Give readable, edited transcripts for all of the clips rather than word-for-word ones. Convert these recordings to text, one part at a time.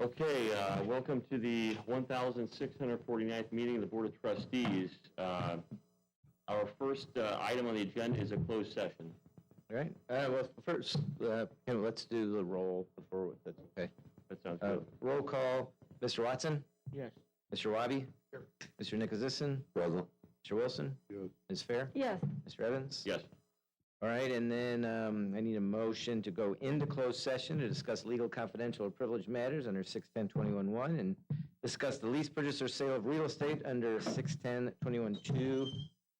Okay, welcome to the 1,649th meeting of the Board of Trustees. Our first item on the agenda is a closed session. All right. Well, first, let's do the roll before that's okay. That sounds good. Roll call. Mr. Watson? Yes. Mr. Wabi? Here. Mr. Nikozison? Present. Mr. Wilson? Yes. Ms. Fair? Yes. Mr. Evans? Yes. All right, and then I need a motion to go into closed session to discuss legal, confidential, or privileged matters under 610-21-1 and discuss the lease, purchase, or sale of real estate under 610-21-2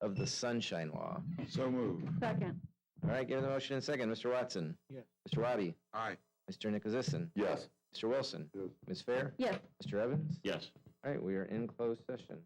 of the Sunshine Law. So moved. Second. All right, give the motion in a second. Mr. Watson? Yes. Mr. Wabi? Aye. Mr. Nikozison? Yes. Mr. Wilson? Yes. Ms. Fair? Yes. Mr. Evans? Yes. All right, we are in closed session.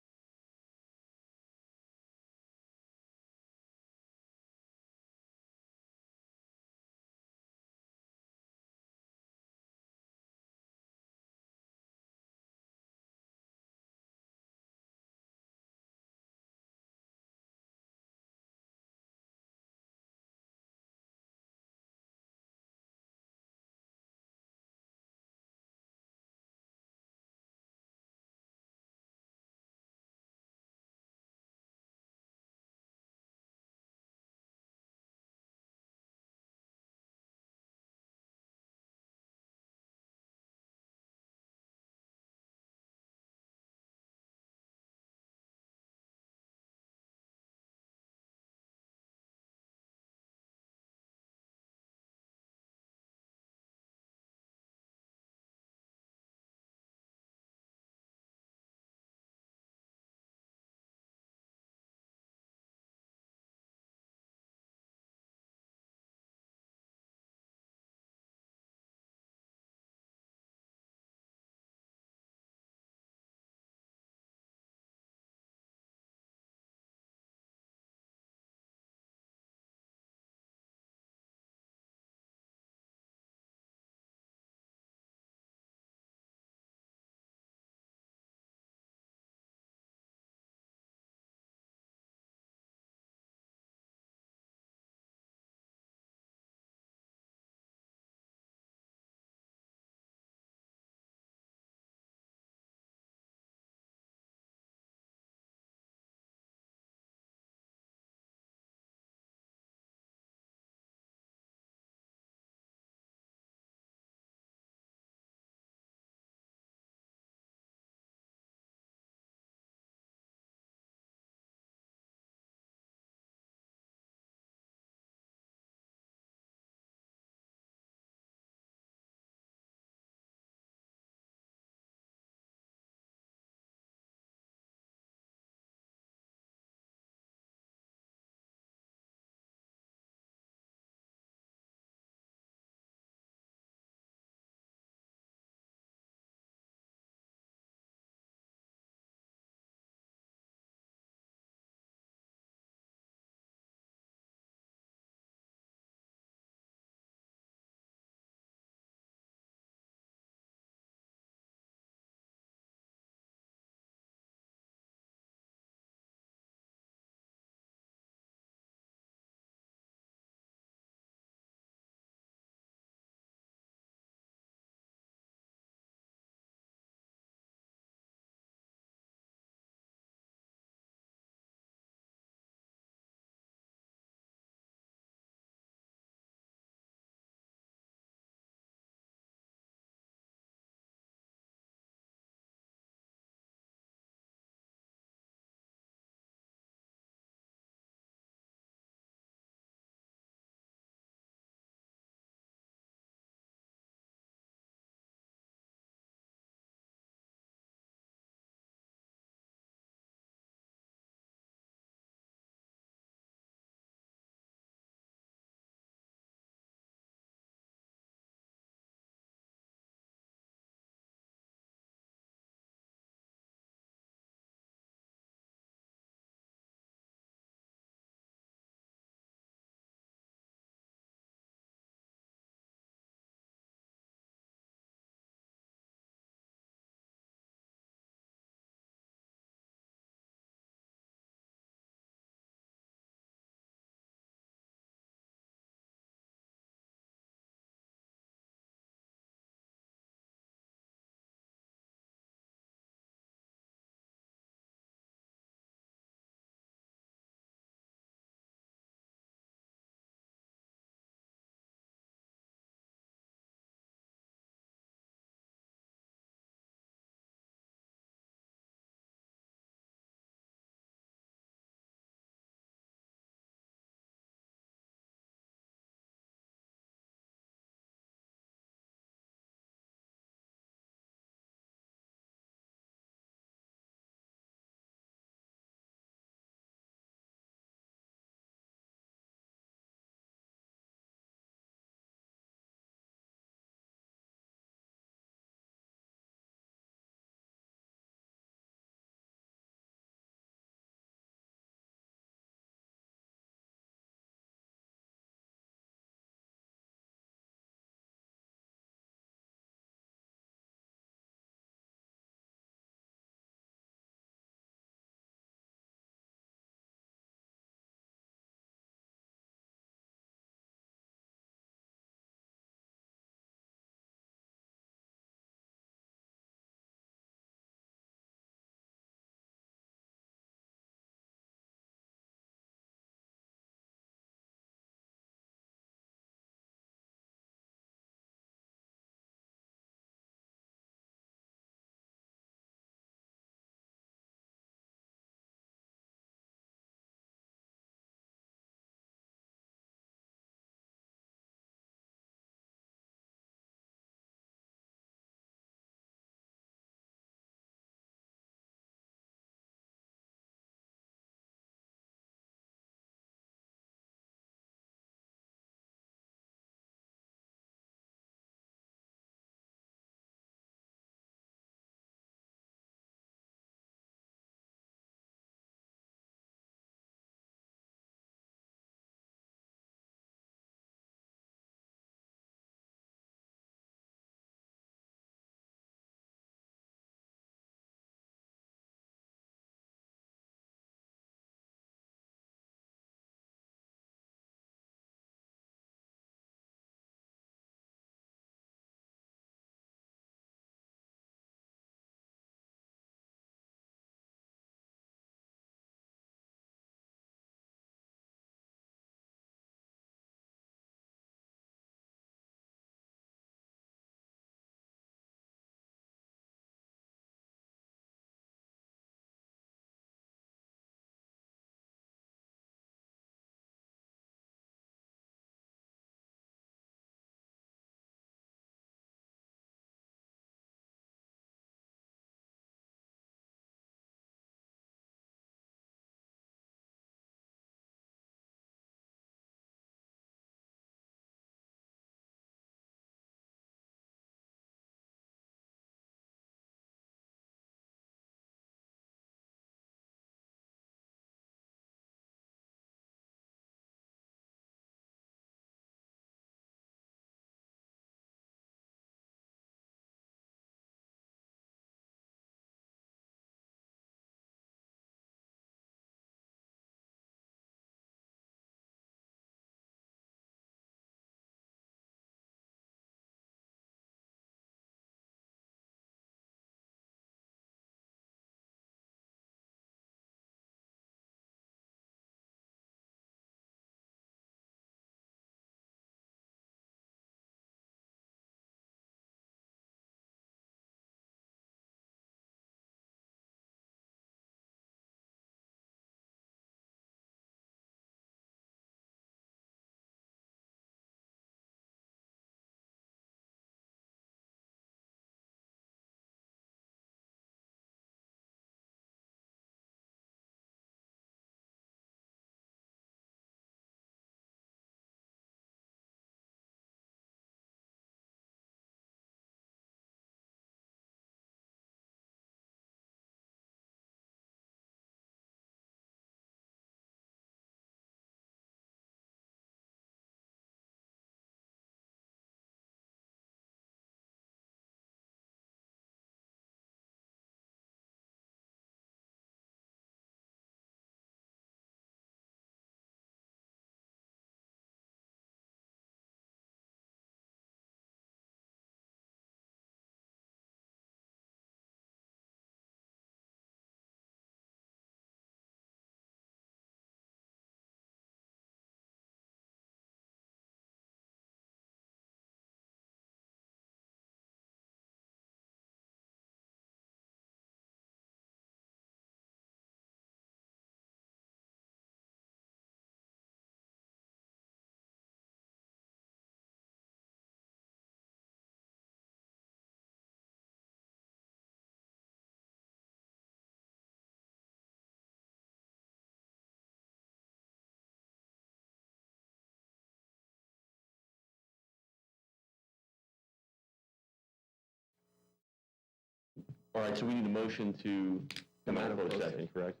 All right, so we need a motion to come out of closed session, correct?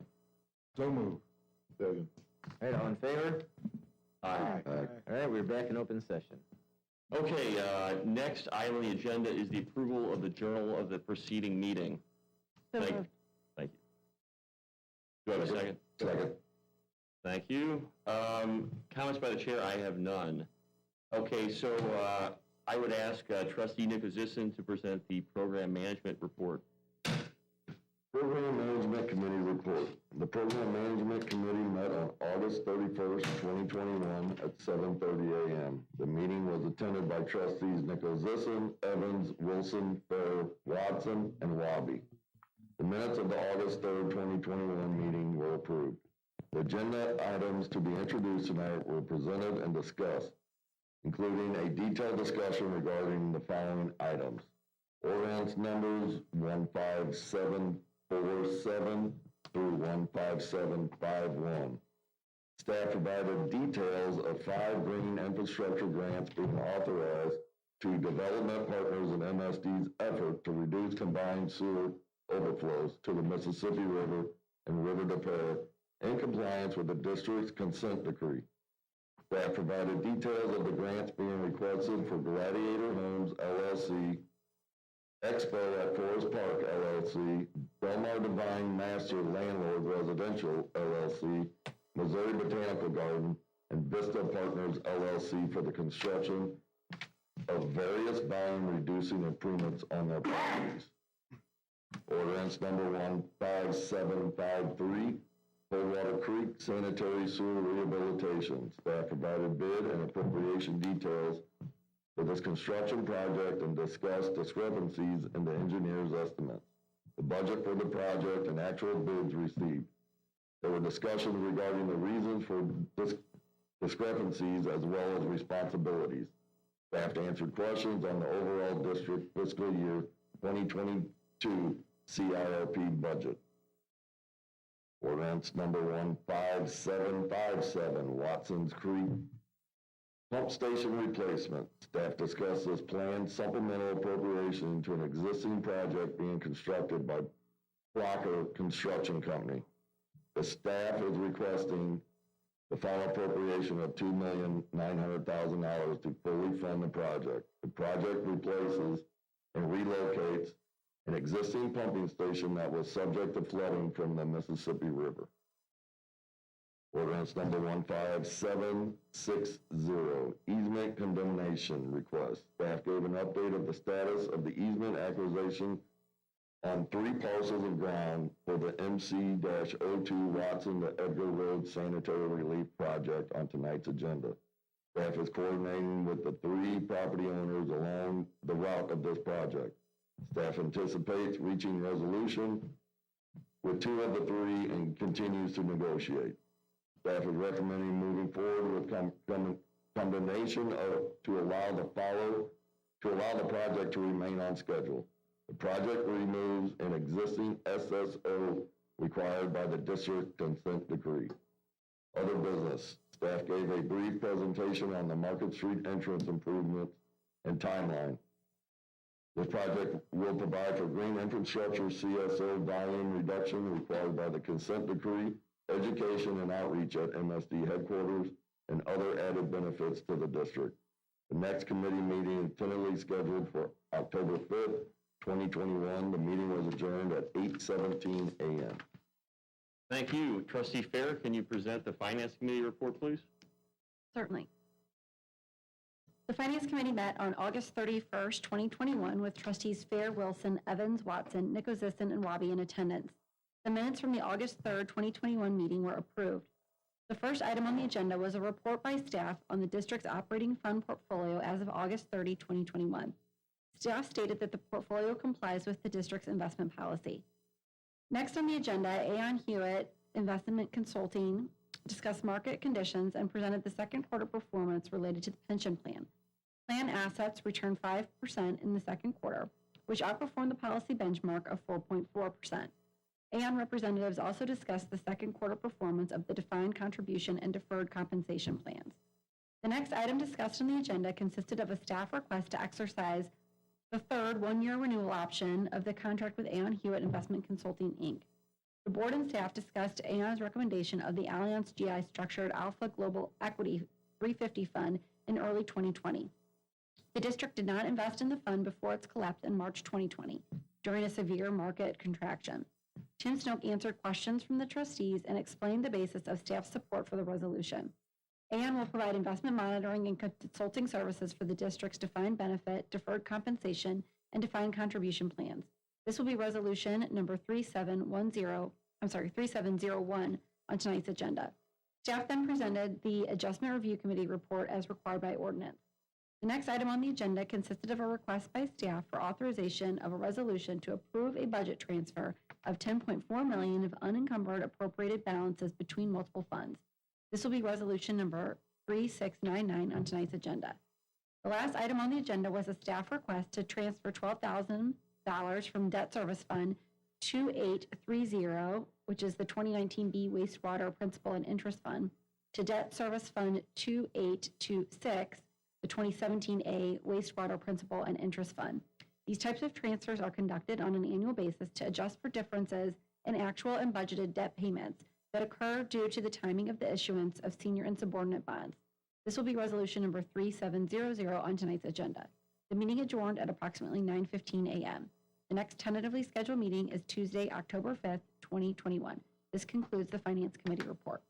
So moved. Second. All right, all in favor? Aye. All right, we're back in open session. Okay, next item on the agenda is the approval of the journal of the preceding meeting. Thank you. Thank you. Do I have a second? Second. Thank you. Comments by the chair, I have none. Okay, so I would ask trustee Nick Ozissin to present the program management report. Program Management Committee report. The Program Management Committee met on August 31st, 2021 at 7:30 a.m. The meeting was attended by trustees Nick Ozissin, Evans, Wilson, Fair, Watson, and Wabi. The minutes of the August 3rd, 2021 meeting were approved. The agenda items to be introduced tonight were presented and discussed, including a detailed discussion regarding the following items. Ordinance numbers 15747 through 15751. Staff provided details of 5 green infrastructure grants being authorized to development partners in MSD's effort to reduce combined sewer overflows to the Mississippi River and River de Pere in compliance with the district's consent decree. Staff provided details of the grants being requested for Gladiator Homes LLC, Expo at Forest Park LLC, Belmar Divine Master Landlord Residential LLC, Missouri Botanical Garden, and Vista Partners LLC for the construction of various volume reducing improvements on their properties. Ordinance number 15753, Coldwater Creek Sanitary Sewer Rehabilitation. Staff provided bid and appropriation details for this construction project and discussed discrepancies in the engineer's estimates, the budget for the project, and actual bids received. There were discussions regarding the reasons for discrepancies as well as responsibilities. Staff answered questions on the overall district fiscal year 2022 CIRP budget. Ordinance number 15757, Watson's Creek Pump Station Replacement. Staff discussed this planned supplemental appropriation to an existing project being constructed by Blocker Construction Company. The staff is requesting the final appropriation of $2,900,000 to fully fund the project. The project replaces and relocates an existing pumping station that was subject to flooding from the Mississippi River. Ordinance number 15760, easement condemnation request. Staff gave an update of the status of the easement acquisition on 3 parcels of ground for the MC-02 Watson to Edgar Road Sanitary Relief Project on tonight's agenda. Staff is coordinating with the 3 property owners along the route of this project. Staff anticipates reaching resolution with 2 of the 3 and continues to negotiate. Staff is recommending moving forward with condemnation to allow the project to remain on schedule. The project removes an existing SSO required by the district consent decree. Other business. Staff gave a brief presentation on the Market Street entrance improvements and timeline. This project will provide for green infrastructure CSO volume reduction required by the consent decree, education and outreach at MSD headquarters, and other added benefits to the district. The next committee meeting is tentatively scheduled for October 5th, 2021. The meeting was adjourned at 8:17 a.m. Thank you. Trustee Fair, can you present the Finance Committee report, please? Certainly. The Finance Committee met on August 31st, 2021 with trustees Fair, Wilson, Evans, Watson, Nick Ozissin, and Wabi in attendance. The minutes from the August 3rd, 2021 meeting were approved. The first item on the agenda was a report by staff on the district's operating fund portfolio as of August 30, 2021. Staff stated that the portfolio complies with the district's investment policy. Next on the agenda, Aon Hewitt Investment Consulting discussed market conditions and presented the second quarter performance related to the pension plan. Plan assets returned 5% in the second quarter, which outperformed the policy benchmark of 4.4%. Aon representatives also discussed the second quarter performance of the defined contribution and deferred compensation plans. The next item discussed on the agenda consisted of a staff request to exercise The third, one-year renewal option of the contract with Aon Hewitt Investment Consulting, Inc. The board and staff discussed Aon's recommendation of the Allianz GI Structured Alpha Global Equity 350 Fund in early 2020. The district did not invest in the fund before its collapse in March 2020 during a severe market contraction. Tim Snoke answered questions from the trustees and explained the basis of staff support for the resolution. Aon will provide investment monitoring and consulting services for the district's defined benefit, deferred compensation, and defined contribution plans. This will be resolution number 3701 on tonight's agenda. Staff then presented the Adjustment Review Committee report as required by ordinance. The next item on the agenda consisted of a request by staff for authorization of a resolution to approve a budget transfer of $10.4 million of unencumbered appropriated balances between multiple funds. This will be resolution number 3699 on tonight's agenda. The last item on the agenda was a staff request to transfer $12,000 from Debt Service Fund 2830, which is the 2019B Wastewater Principal and Interest Fund, to Debt Service Fund 2826, the 2017A Wastewater Principal and Interest Fund. These types of transfers are conducted on an annual basis to adjust for differences in actual and budgeted debt payments that occur due to the timing of the issuance of senior and subordinate bonds. This will be resolution number 3700 on tonight's agenda. The meeting adjourned at approximately 9:15 a.m. The next tentatively scheduled meeting is Tuesday, October 5th, 2021. This concludes the Finance Committee report.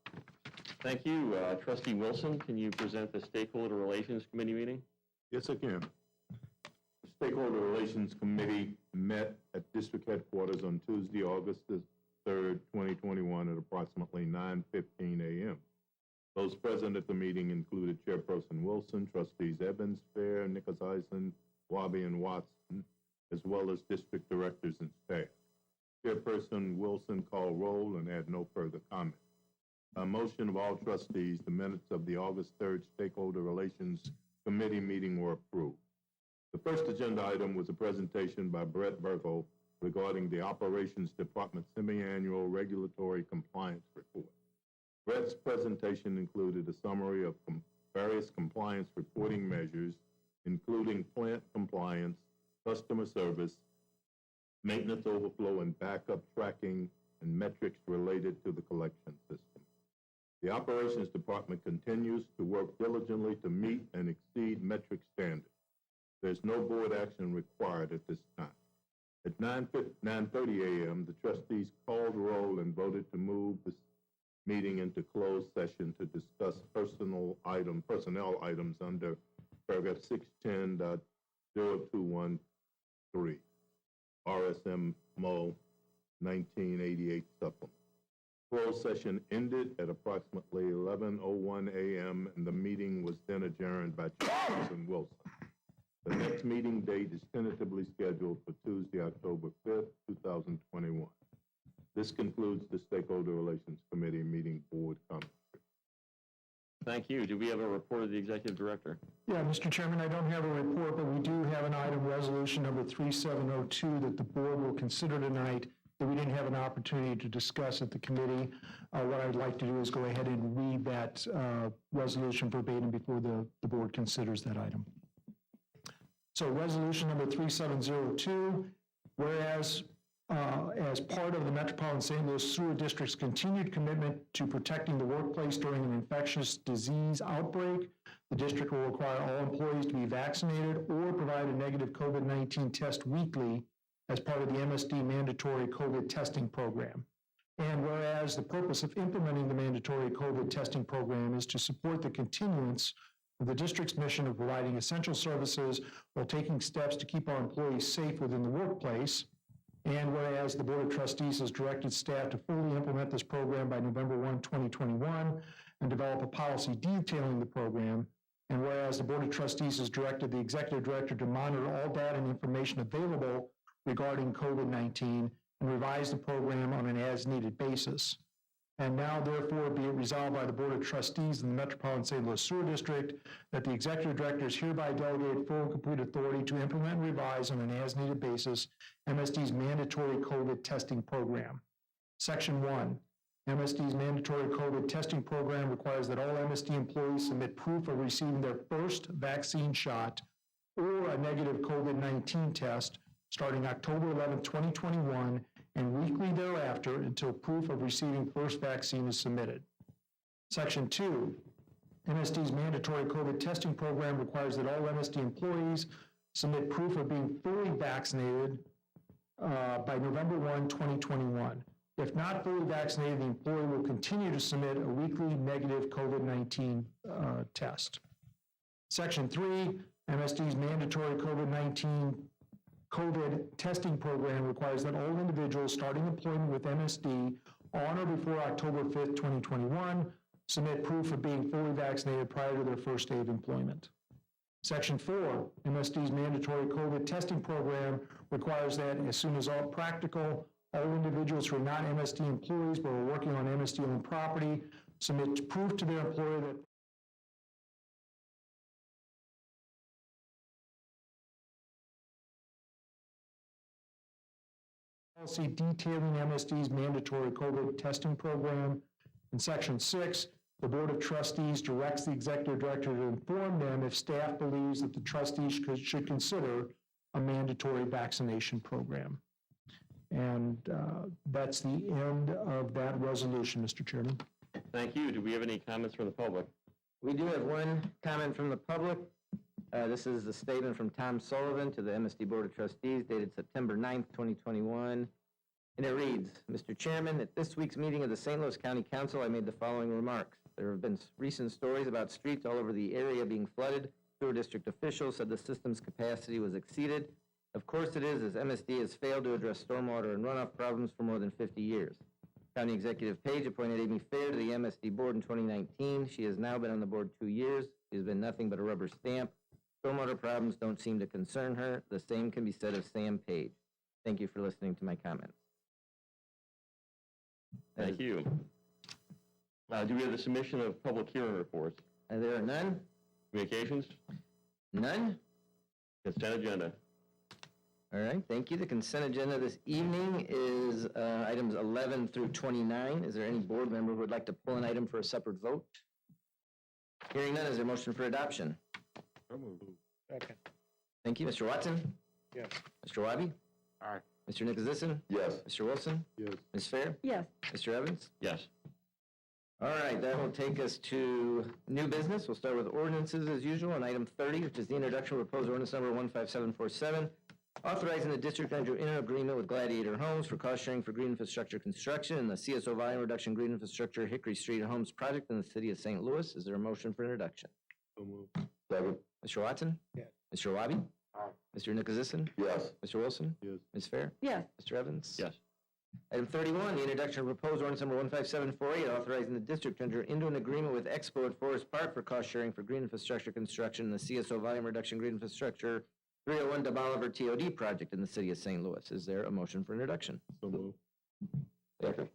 Thank you. Trustee Wilson, can you present the Stakeholder Relations Committee meeting? Yes, I can. The Stakeholder Relations Committee met at district headquarters on Tuesday, August the 3rd, 2021 at approximately 9:15 a.m. Those present at the meeting included Chairperson Wilson, Trustees Evans, Fair, Nichols, Wabi, and Watson, as well as district directors and staff. Chairperson Wilson called roll and had no further comment. By motion of all trustees, the minutes of the August 3rd Stakeholder Relations Committee meeting were approved. The first agenda item was a presentation by Brett Berthel regarding the Operations Department Semi-Annual Regulatory Compliance Report. Brett's presentation included a summary of various compliance reporting measures, including plant compliance, customer service, maintenance overflow and backup tracking, and metrics related to the collection system. The Operations Department continues to work diligently to meet and exceed metric standards. There's no board action required at this time. At 9:30 a.m., the trustees called roll and voted to move this meeting into closed session to discuss personnel items under paragraph 610.0213, RSMO 1988 supplement. Closed session ended at approximately 11:01 a.m. and the meeting was then adjourned by Chairperson Wilson. The next meeting date is tentatively scheduled for Tuesday, October 5th, 2021. This concludes the Stakeholder Relations Committee meeting board comment. Thank you. Do we have a report of the Executive Director? Yeah, Mr. Chairman, I don't have a report, but we do have an item, resolution number 3702, that the board will consider tonight that we didn't have an opportunity to discuss at the committee. What I'd like to do is go ahead and read that resolution verbatim before the board considers that item. So resolution number 3702, whereas as part of the Metropolitan St. Louis Sewer District's continued commitment to protecting the workplace during an infectious disease outbreak, the district will require all employees to be vaccinated or provide a negative COVID-19 test weekly as part of the MSD mandatory COVID testing program. And whereas the purpose of implementing the mandatory COVID testing program is to support the continuance of the district's mission of providing essential services while taking steps to keep our employees safe within the workplace. And whereas the Board of Trustees has directed staff to fully implement this program by November 1, 2021, and develop a policy detailing the program. And whereas the Board of Trustees has directed the Executive Director to monitor all data and information available regarding COVID-19 and revise the program on an as-needed basis. And now, therefore, be it resolved by the Board of Trustees in the Metropolitan St. Louis Sewer District that the Executive Director is hereby delegated full and complete authority to implement and revise on an as-needed basis MSD's mandatory COVID testing program. Section 1. MSD's mandatory COVID testing program requires that all MSD employees submit proof of receiving their first vaccine shot or a negative COVID-19 test starting October 11, 2021, and weekly thereafter until proof of receiving first vaccine is submitted. Section 2, MSD's mandatory COVID testing program requires that all MSD employees submit proof of being fully vaccinated by November 1, 2021. If not fully vaccinated, the employee will continue to submit a weekly negative COVID-19 test. Section 3, MSD's mandatory COVID testing program requires that all individuals starting employment with MSD on or before October 5th, 2021, submit proof of being fully vaccinated prior to their first day of employment. Section 4, MSD's mandatory COVID testing program requires that as soon as all practical, all individuals who are not MSD employees but are working on MSD-owned property submit proof to their employer that policy detailing MSD's mandatory COVID testing program. In Section 6, the Board of Trustees directs the Executive Director to inform them if staff believes that the trustees should consider a mandatory vaccination program. And that's the end of that resolution, Mr. Chairman. Thank you. Do we have any comments from the public? We do have one comment from the public. This is a statement from Tom Sullivan to the MSD Board of Trustees dated September 9th, 2021. And it reads, Mr. Chairman, at this week's meeting of the St. Louis County Council, I made the following remarks. There have been recent stories about streets all over the area being flooded. Sewer district officials said the system's capacity was exceeded. Of course it is, as MSD has failed to address stormwater and runoff problems for more than 50 years. County Executive Page appointed Amy Fair to the MSD board in 2019. She has now been on the board 2 years. She has been nothing but a rubber stamp. Stormwater problems don't seem to concern her. The same can be said of Sam Page. Thank you for listening to my comments. Thank you. Do we have the submission of public hearing reports? There are none? Communications? None? Consent agenda? All right, thank you. The consent agenda this evening is items 11 through 29. Is there any board member who would like to pull an item for a separate vote? Hearing none, is there a motion for adoption? Second. Thank you. Mr. Watson? Yes. Mr. Wabi? Aye. Mr. Nicholasison? Yes. Mr. Wilson? Yes. Ms. Fair? Yes. Mr. Evans? Yes. All right, that will take us to new business. We'll start with ordinances as usual on item 30, which is the introduction of proposed ordinance number 15747, authorizing the district to enter into an agreement with Gladiator Homes for cost sharing for green infrastructure construction and the CSO volume reduction green infrastructure Hickory Street Homes project in the city of St. Louis. Is there a motion for introduction? So moved. Second. Mr. Watson? Yes. Mr. Wabi? Aye. Mr. Nicholasison? Yes. Mr. Wilson? Yes. Ms. Fair? Yes. Mr. Evans? Yes. Item 31, the introduction of proposed ordinance number 15748, authorizing the district to enter into an agreement with Expo at Forest Park for cost sharing for green infrastructure construction and the CSO volume reduction green infrastructure 301 de Bolivar TOD project in the city of St. Louis. Is there a motion for introduction? So moved. Second.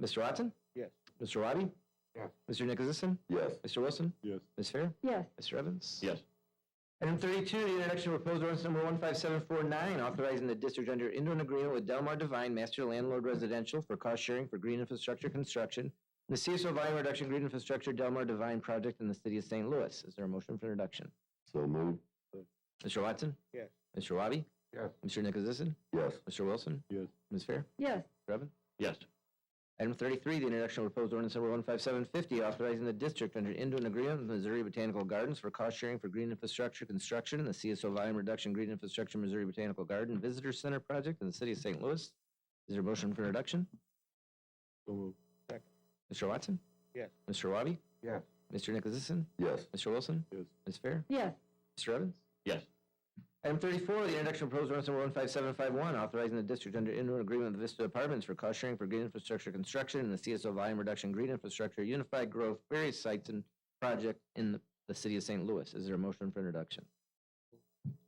Mr. Watson? Yes. Mr. Wabi? Yes. Mr. Nicholasison? Yes. Mr. Wilson? Yes. Ms. Fair? Yes. Mr. Evans? Yes. Item 32, the introduction of proposed ordinance number 15749, authorizing the district to enter into an agreement with Delmar Divine Master Landlord Residential for cost sharing for green infrastructure construction, and the CSO volume reduction green infrastructure Delmar Divine project in the city of St. Louis. Is there a motion for introduction? So moved. Mr. Watson? Yes. Mr. Wabi? Yes. Mr. Nicholasison? Yes. Mr. Wilson? Yes. Ms. Fair? Yes. Mr. Evans? Yes. Item 33, the introduction of proposed ordinance number 15750, authorizing the district to enter into an agreement with Missouri Botanical Gardens for cost sharing for green infrastructure construction and the CSO volume reduction green infrastructure Missouri Botanical Garden Visitor Center project in the city of St. Louis. Is there a motion for introduction? So moved. Second. Mr. Watson? Yes. Mr. Wabi? Yes. Mr. Nicholasison? Yes. Mr. Wilson? Yes. Ms. Fair? Yes. Mr. Evans? Yes. Item 34, the introduction of proposed ordinance number 15751, authorizing the district to enter into an agreement with Vista Apartments for cost sharing for green infrastructure construction and the CSO volume reduction green infrastructure unified growth various sites and project in the city of St. Louis. Is there a motion for introduction?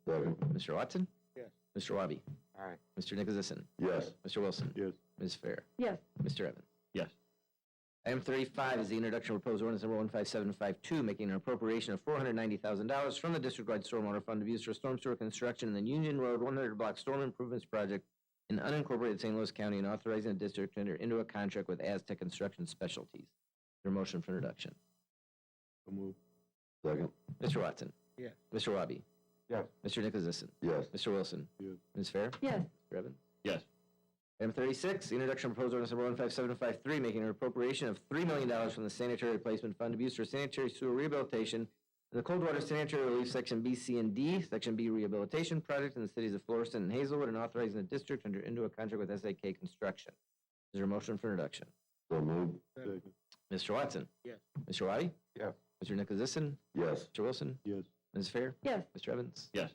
Second. Mr. Watson? Yes. Mr. Wabi? Aye. Mr. Nicholasison? Yes. Mr. Wilson? Yes. Ms. Fair? Yes. Mr. Evans? Yes. Item 35 is the introduction of proposed ordinance number 15752, making an appropriation of $490,000 from the district-wide stormwater fund to be used for storm sewer construction in the Union Road 100-block storm improvements project in unincorporated St. Louis County and authorizing the district to enter into a contract with Aztec Construction Specialties. Is there a motion for introduction? So moved. Second. Mr. Watson? Yes. Mr. Wabi? Yes. Mr. Nicholasison? Yes. Mr. Wilson? Yes. Ms. Fair? Yes. Mr. Evans? Yes. Item 36, the introduction of proposed ordinance number 15753, making an appropriation of $3 million from the Sanitary Replacement Fund to be used for sanitary sewer rehabilitation in the Coldwater Sanitary Relief Section B, C, and D, Section B Rehabilitation Project in the cities of Florissant and Hazelwood, and authorizing the district to enter into a contract with SAK Construction. Is there a motion for introduction? So moved. Second. Mr. Watson? Yes. Mr. Wabi? Yes. Mr. Nicholasison? Yes. Mr. Wilson? Yes. Ms. Fair? Yes. Mr. Evans? Yes.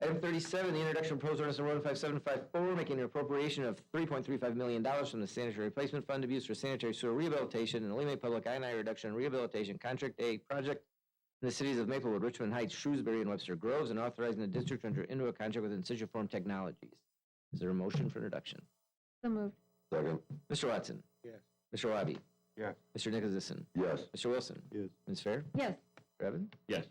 Item 37, the introduction of proposed ordinance number 15754, making an appropriation of $3.35 million from the Sanitary Replacement Fund to be used for sanitary sewer rehabilitation and the Lehigh Public I&I Reduction and Rehabilitation Contract A project in the cities of Maplewood, Richmond Heights, Shrewsbury, and Webster Groves, and authorizing the district to enter into a contract with Incision Technologies. Is there a motion for introduction? So moved. Second. Mr. Watson? Yes. Mr. Wabi? Yes. Mr. Nicholasison? Yes. Mr. Wilson? Yes. Ms. Fair? Yes. Mr. Evans? Yes.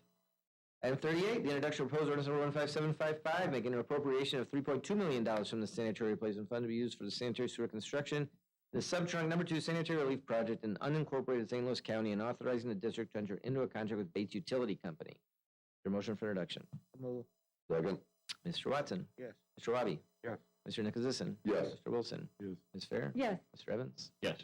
Item 38, the introduction of proposed ordinance number 15755, making an appropriation of $3.2 million from the Sanitary Replacement Fund to be used for the sanitary sewer construction, the subtrunk number 2 sanitary relief project in unincorporated St. Louis County, and authorizing the district to enter into a contract with Bates Utility Company. Is there a motion for introduction? Second. Mr. Watson? Yes. Mr. Wabi? Yes. Mr. Nicholasison? Yes. Mr. Wilson? Yes. Ms. Fair? Yes. Mr. Evans? Yes.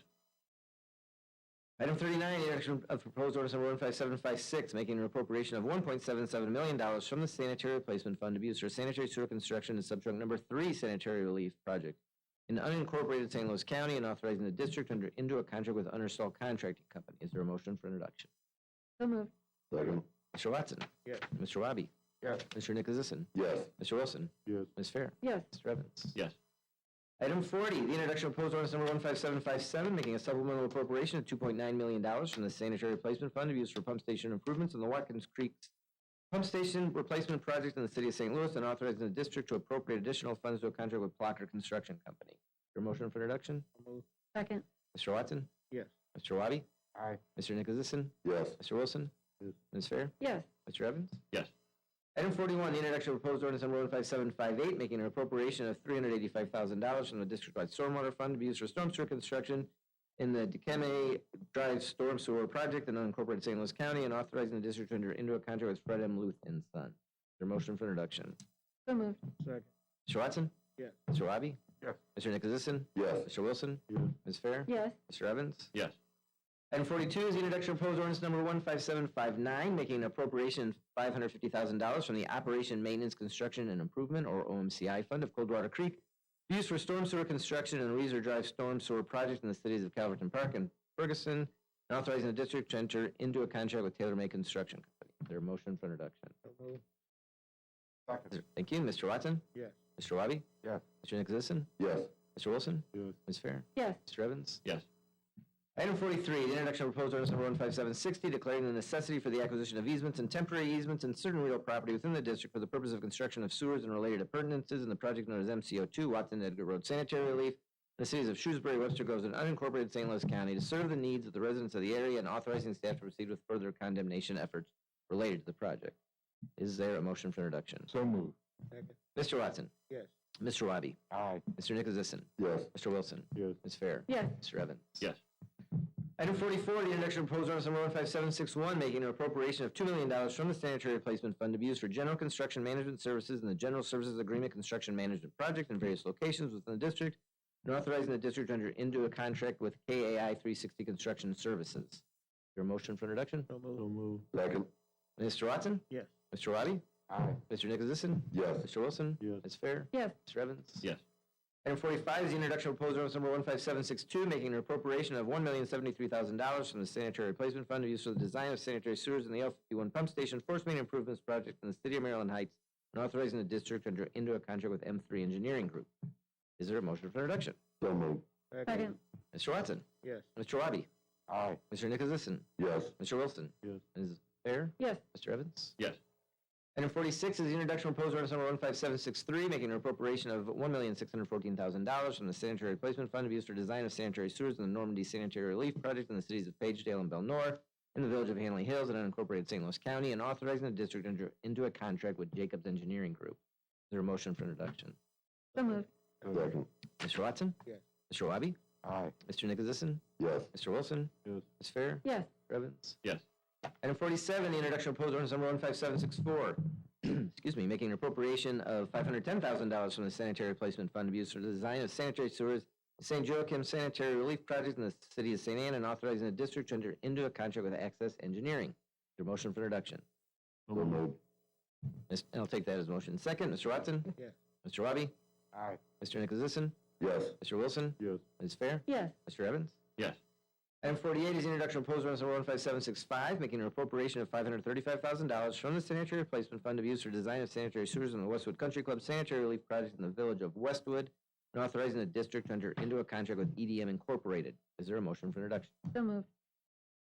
Item 39, the introduction of proposed ordinance number 15756, making an appropriation of $1.77 million from the Sanitary Replacement Fund to be used for sanitary sewer construction and subtrunk number 3 sanitary relief project in unincorporated St. Louis County, and authorizing the district to enter into a contract with Understall Contracting Company. Is there a motion for introduction? So moved. Second. Mr. Watson? Yes. Mr. Wabi? Yes. Mr. Nicholasison? Yes. Mr. Wilson? Yes. Ms. Fair? Yes. Mr. Evans? Yes. Item 40, the introduction of proposed ordinance number 15757, making a supplemental appropriation of $2.9 million from the Sanitary Replacement Fund to be used for pump station improvements in the Watkins Creek Pump Station Replacement Project in the city of St. Louis, and authorizing the district to appropriate additional funds to a contract with Plocker Construction Company. Is there a motion for introduction? Second. Mr. Watson? Yes. Mr. Wabi? Aye. Mr. Nicholasison? Yes. Mr. Wilson? Yes. Ms. Fair? Yes. Mr. Evans? Yes. Item 41, the introduction of proposed ordinance number 15758, making an appropriation of $385,000 from the district-wide stormwater fund to be used for storm sewer construction in the Decame Drive Storm Sewer Project in unincorporated St. Louis County, and authorizing the district to enter into a contract with Fred M. Luth and Son. Is there a motion for introduction? So moved. Second. Mr. Watson? Yes. Mr. Wabi? Yes. Mr. Nicholasison? Yes. Mr. Wilson? Yes. Ms. Fair? Yes. Mr. Evans? Yes. Item 42 is the introduction of proposed ordinance number 15759, making an appropriation of $550,000 from the Operation Maintenance, Construction, and Improvement, or OMCI Fund of Coldwater Creek, used for storm sewer construction and the Weezer Drive Storm Sewer Project in the cities of Calverton Park and Ferguson, and authorizing the district to enter into a contract with Taylor May Construction Company. Is there a motion for introduction? Second. Thank you. Mr. Watson? Yes. Mr. Wabi? Yes. Mr. Nicholasison? Yes. Mr. Wilson? Yes. Ms. Fair? Yes. Mr. Evans? Yes. Item 43, the introduction of proposed ordinance number 15760, declaring the necessity for the acquisition of easements and temporary easements and certain real property within the district for the purpose of construction of sewers and related appurtenances in the project known as MCO2, Watson Edgar Road Sanitary Relief, in the cities of Shrewsbury, Webster Groves, and unincorporated St. Louis County to serve the needs of the residents of the area, and authorizing staff to proceed with further condemnation efforts related to the project. Is there a motion for introduction? So moved. Second. Mr. Watson? Yes. Mr. Wabi? Aye. Mr. Nicholasison? Yes. Mr. Wilson? Yes. Ms. Fair? Yes. Mr. Evans? Yes. Item 44, the introduction of proposed ordinance number 15761, making an appropriation of $2 million from the Sanitary Replacement Fund to be used for general construction management services and the General Services Agreement Construction Management Project in various locations within the district, and authorizing the district to enter into a contract with KAI 360 Construction Services. Is there a motion for introduction? So moved. Second. Mr. Watson? Yes. Mr. Wabi? Aye. Mr. Nicholasison? Yes. Mr. Wilson? Yes. Ms. Fair? Yes. Mr. Evans? Yes. Item 45 is the introduction of proposed ordinance number 15762, making an appropriation of $1,073,000 from the Sanitary Replacement Fund to be used for the design of sanitary sewers in the L51 Pump Station Force Main Improvements Project in the city of Maryland Heights, and authorizing the district to enter into a contract with M3 Engineering Group. Is there a motion for introduction? So moved. Second. Mr. Watson? Yes. Mr. Wabi? Aye. Mr. Nicholasison? Yes. Mr. Wilson? Yes. Ms. Fair? Yes. Mr. Evans? Yes. Item 46 is the introduction of proposed ordinance number 15763, making an appropriation of $1,614,000 from the Sanitary Replacement Fund to be used for design of sanitary sewers in the Normandy Sanitary Relief Project in the cities of Pagedale and Belnor, in the village of Hanley Hills and unincorporated St. Louis County, and authorizing the district to enter into a contract with Jacobs Engineering Group. Is there a motion for introduction? So moved. Second. Mr. Watson? Yes. Mr. Wabi? Aye. Mr. Nicholasison? Yes. Mr. Wilson? Yes. Ms. Fair? Yes. Mr. Evans? Yes. Item 47, the introduction of proposed ordinance number 15764, excuse me, making an appropriation of $510,000 from the sanitary replacement fund to be used for the design of sanitary sewers, the St. Joachim Sanitary Relief Project in the city of St. Anne, and authorizing the district to enter into a contract with Access Engineering. Is there a motion for introduction? So moved. And I'll take that as motion. Second, Mr. Watson? Yes. Mr. Wabi? Aye. Mr. Nicholasison? Yes. Mr. Wilson? Yes. Ms. Fair? Yes. Mr. Evans? Yes. Item 48 is the introduction of proposed resolution 15765, making an appropriation of $535,000 from the sanitary replacement fund to be used for design of sanitary sewers in the Westwood Country Club Sanitary Relief Project in the village of Westwood, and authorizing the district to enter into a contract with EDM Incorporated. Is there a motion for introduction? So moved.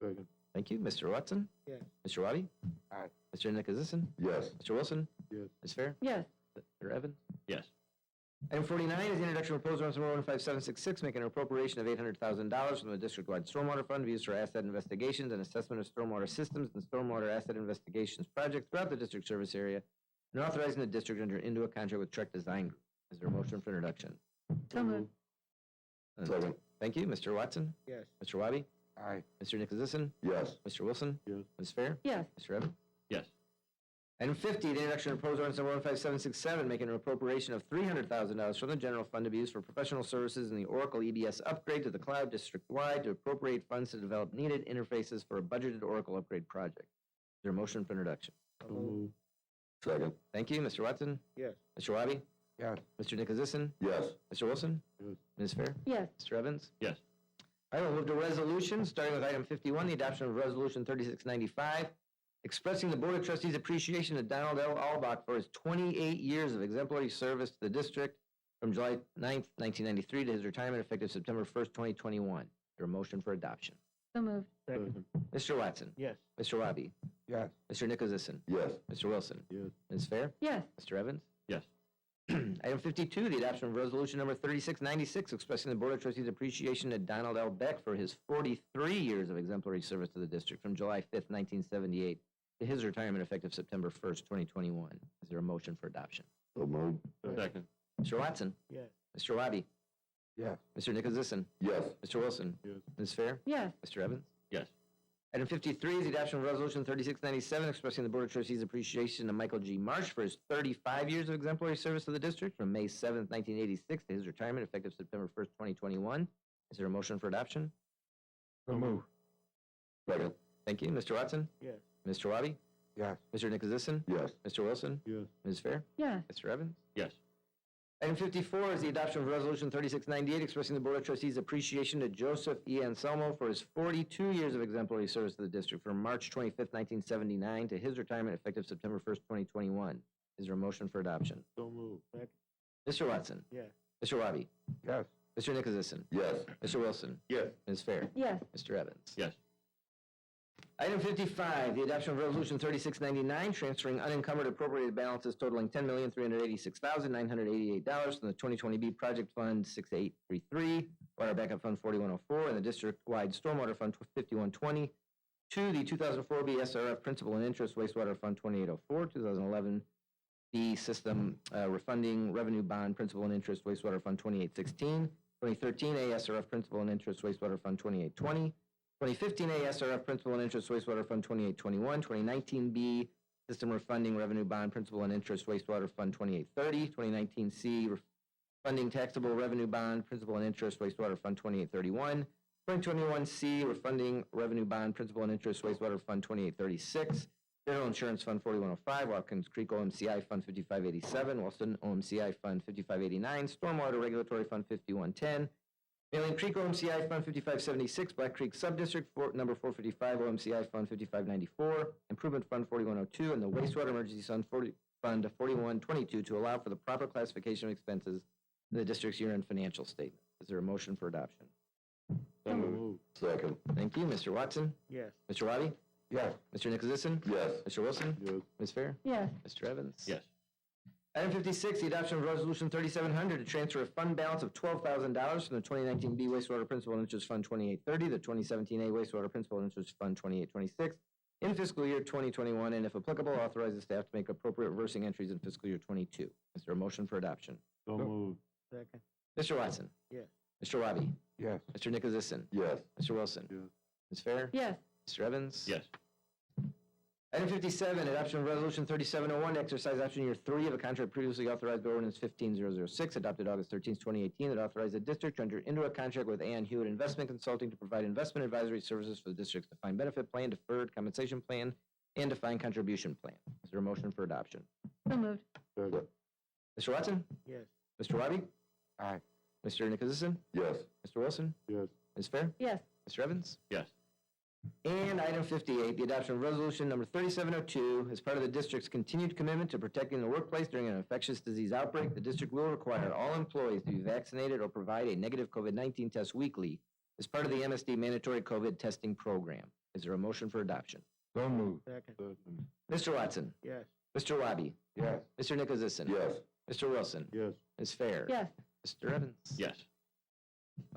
Second. Thank you. Mr. Watson? Yes. Mr. Wabi? Aye. Mr. Nicholasison? Yes. Mr. Wilson? Yes. Ms. Fair? Yes. Mr. Evans? Yes. Item 49 is the introduction of proposed resolution 15766, making an appropriation of $800,000 from the district-wide stormwater fund to be used for asset investigations and assessment of stormwater systems and stormwater asset investigations projects throughout the district service area, and authorizing the district to enter into a contract with Trek Design Group. Is there a motion for introduction? So moved. Second. Thank you. Mr. Watson? Yes. Mr. Wabi? Aye. Mr. Nicholasison? Yes. Mr. Wilson? Yes. Ms. Fair? Yes. Mr. Evans? Yes. Item 50, the introduction of proposed ordinance number 15767, making an appropriation of $300,000 from the general fund to be used for professional services in the Oracle EBS upgrade to the cloud district-wide to appropriate funds to develop needed interfaces for a budgeted Oracle upgrade project. Is there a motion for introduction? So moved. Second. Thank you. Mr. Watson? Yes. Mr. Wabi? Yes. Mr. Nicholasison? Yes. Mr. Wilson? Yes. Ms. Fair? Yes. Mr. Evans? Yes. I will move to resolutions, starting with item 51, the adoption of resolution 3695, expressing the Board of Trustees' appreciation to Donald L. Albach for his 28 years of exemplary service to the district from July 9th, 1993 to his retirement effective September 1st, 2021. Is there a motion for adoption? So moved. Second. Mr. Watson? Yes. Mr. Wabi? Yes. Mr. Nicholasison? Yes. Mr. Wilson? Yes. Ms. Fair? Yes. Mr. Evans? Yes. Item 52, the adoption of resolution number 3696, expressing the Board of Trustees' appreciation to Donald L. Beck for his 43 years of exemplary service to the district from July 5th, 1978 to his retirement effective September 1st, 2021. Is there a motion for adoption? So moved. Second. Mr. Watson? Yes. Mr. Wabi? Yes. Mr. Nicholasison? Yes. Mr. Wilson? Yes. Ms. Fair? Yes. Mr. Evans? Yes. Item 53 is the adoption of resolution 3697, expressing the Board of Trustees' appreciation to Michael G. Marsh for his 35 years of exemplary service to the district from May 7th, 1986 to his retirement effective September 1st, 2021. Is there a motion for adoption? So moved. Second. Thank you. Mr. Watson? Yes. Mr. Wabi? Yes. Mr. Nicholasison? Yes. Mr. Wilson? Yes. Ms. Fair? Yes. Mr. Evans? Yes. Item 54 is the adoption of resolution 3698, expressing the Board of Trustees' appreciation to Joseph E. Anselmo for his 42 years of exemplary service to the district from March 25th, 1979 to his retirement effective September 1st, 2021. Is there a motion for adoption? So moved. Mr. Watson? Yes. Mr. Wabi? Yes. Mr. Nicholasison? Yes. Mr. Wilson? Yes. Ms. Fair? Yes. Mr. Evans? Yes. Item 55, the adoption of resolution 3699, transferring unencumbered appropriated balances totaling $10,386,988 from the 2020B Project Fund 6833, Water Backup Fund 4104, and the district-wide Stormwater Fund 5120 to the 2004B SRF Principal and Interest Wastewater Fund 2804, 2011B System Refunding Revenue Bond Principal and Interest Wastewater Fund 2816, 2013 ASRF Principal and Interest Wastewater Fund 2820, 2015 ASRF Principal and Interest Wastewater Fund 2821, 2019B System Refunding Revenue Bond Principal and Interest Wastewater Fund 2830, 2019C Refunding Taxable Revenue Bond Principal and Interest Wastewater Fund 2831, 2021C Refunding Revenue Bond Principal and Interest Wastewater Fund 2836, General Insurance Fund 4105, Watkins Creek OMCI Fund 5587, Wilson OMCI Fund 5589, Stormwater Regulatory Fund 5110, Alien Creek OMCI Fund 5576, Black Creek Subdistrict number 455, OMCI Fund 5594, Improvement Fund 4102, and the Wastewater Emergency Fund 4122 to allow for the proper classification of expenses in the district's year-end financial statement. Is there a motion for adoption? So moved. Second. Thank you. Mr. Watson? Yes. Mr. Wabi? Yes. Mr. Nicholasison? Yes. Mr. Wilson? Yes. Ms. Fair? Yes. Mr. Evans? Yes. Item 56, the adoption of resolution 3700 to transfer a fund balance of $12,000 from the 2019B Wastewater Principal and Interest Fund 2830 to the 2017A Wastewater Principal and Interest Fund 2826 in fiscal year 2021, and if applicable, authorize the staff to make appropriate reversing entries in fiscal year 22. Is there a motion for adoption? So moved. Second. Mr. Watson? Yes. Mr. Wabi? Yes. Mr. Nicholasison? Yes. Mr. Wilson? Yes. Ms. Fair? Yes. Mr. Evans? Yes. Item 57, adoption of resolution 3701, to exercise option year 3 of a contract previously authorized by ordinance 15006, adopted August 13, 2018, that authorized the district to enter into a contract with Ann Hewitt Investment Consulting to provide investment advisory services for the district's defined benefit plan, deferred compensation plan, and defined contribution plan. Is there a motion for adoption? So moved. Second. Mr. Watson? Yes. Mr. Wabi? Aye. Mr. Nicholasison? Yes. Mr. Wilson? Yes. Ms. Fair? Yes. Mr. Evans? Yes. And item 58, the adoption of resolution number 3702, as part of the district's continued commitment to protecting the workplace during an infectious disease outbreak, the district will require all employees to be vaccinated or provide a negative COVID-19 test weekly as part of the MSD mandatory COVID testing program. Is there a motion for adoption? So moved. Second. Second. Mr. Watson? Yes. Mr. Wabi? Yes. Mr. Nicholasison? Yes. Mr. Wilson? Yes. Ms. Fair? Yes. Mr. Evans? Yes.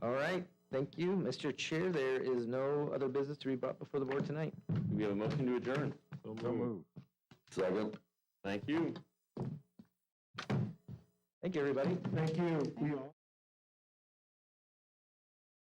All right, thank you. Mr. Chair, there is no other business to be brought before the board tonight. Do we have a motion to adjourn? So moved. Second. Thank you. Thank you, everybody. Thank you. We all.